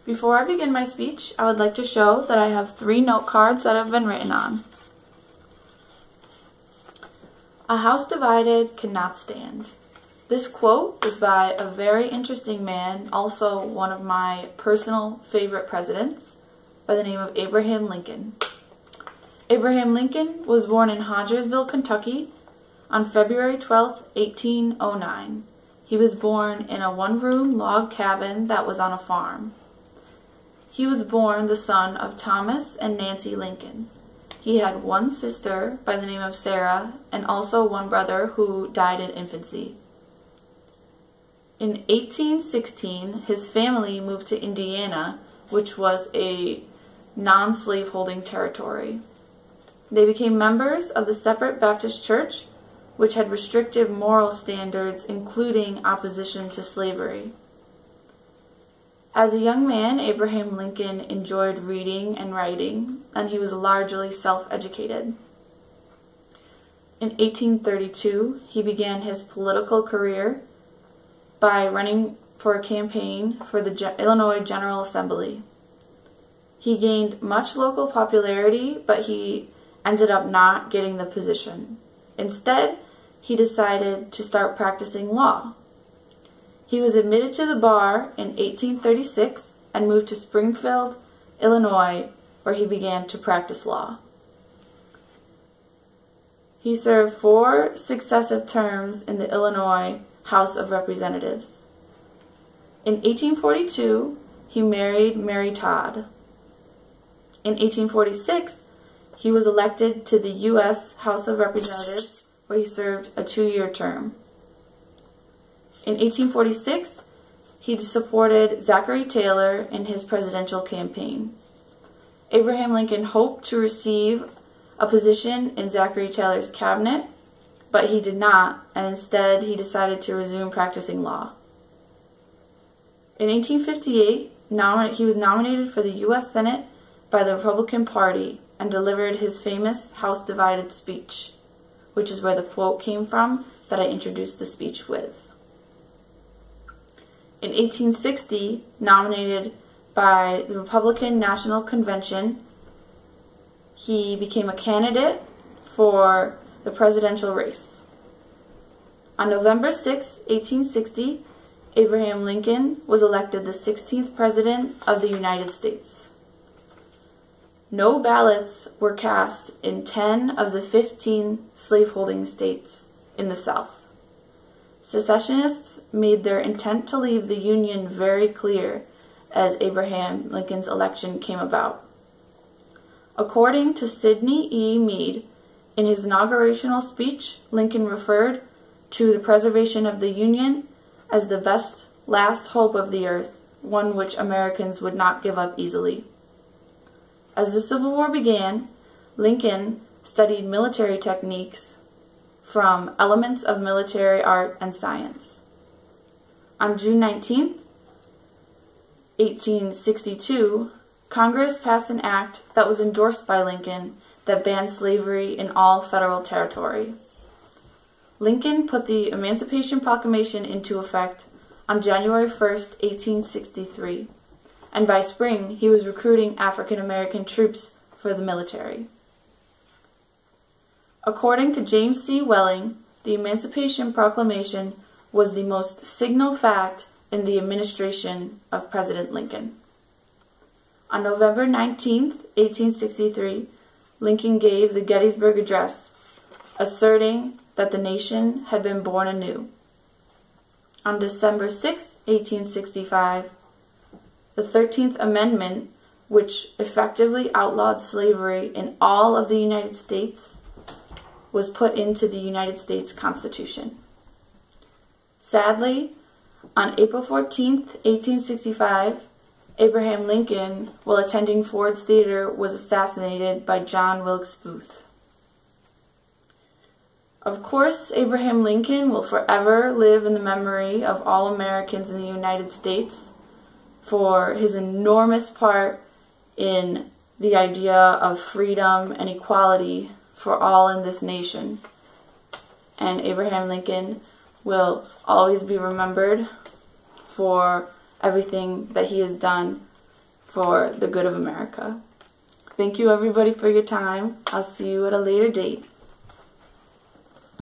Before I begin my speech, I would like to show that I have 3 note cards that have been written on. A house divided cannot stand. This quote is by a very interesting man, also one of my personal favorite presidents, by the name of Abraham Lincoln. Abraham Lincoln was born in Hodgersville, Kentucky on February 12, 1809. He was born in a one-room log cabin that was on a farm. He was born the son of Thomas and Nancy Lincoln. He had one sister by the name of Sarah and also one brother who died in infancy. In 1816, his family moved to Indiana, which was a non-slaveholding territory. They became members of the Separate Baptist Church, which had restrictive moral standards, including opposition to slavery. As a young man, Abraham Lincoln enjoyed reading and writing, and he was largely self-educated. In 1832, he began his political career by running for a campaign for the Illinois General Assembly. He gained much local popularity, but he ended up not getting the position. Instead, he decided to start practicing law. He was admitted to the bar in 1836 and moved to Springfield, Illinois, where he began to practice law. He served 4 successive terms in the Illinois House of Representatives. In 1842, he married Mary Todd. In 1846, he was elected to the U.S. House of Representatives, where he served a 2-year term. In 1846, he supported Zachary Taylor in his presidential campaign. Abraham Lincoln hoped to receive a position in Zachary Taylor's cabinet, but he did not, and instead he decided to resume practicing law. In 1858, he was nominated for the U.S. Senate by the Republican Party and delivered his famous House Divided speech, which is where the quote came from that I introduced the speech with. In 1860, nominated by the Republican National Convention, he became a candidate for the presidential race. On November 6, 1860, Abraham Lincoln was elected the 16th President of the United States. No ballots were cast in 10 of the 15 slaveholding states in the South. Secessionists made their intent to leave the Union very clear as Abraham Lincoln's election came about. According to Sidney E. Meade, in his inaugurational speech, Lincoln referred to the preservation of the Union as the best last hope of the earth, one which Americans would not give up easily. As the Civil War began, Lincoln studied military techniques from elements of military art and science. On June 19, 1862, Congress passed an act that was endorsed by Lincoln that banned slavery in all federal territory. Lincoln put the Emancipation Proclamation into effect on January 1, 1863, and by spring he was recruiting African American troops for the military. According to James C. Welling, the Emancipation Proclamation was the most signal fact in the administration of President Lincoln. On November 19, 1863, Lincoln gave the Gettysburg Address, asserting that the nation had been born anew. On December 6, 1865, the 13th Amendment, which effectively outlawed slavery in all of the United States, was put into the United States Constitution. Sadly, on April 14, 1865, Abraham Lincoln, while attending Ford's Theater, was assassinated by John Wilkes Booth. Of course, Abraham Lincoln will forever live in the memory of all Americans in the United States for his enormous part in the idea of freedom and equality for all in this nation. And Abraham Lincoln will always be remembered for everything that he has done for the good of America. Thank you everybody for your time. I'll see you at a later date.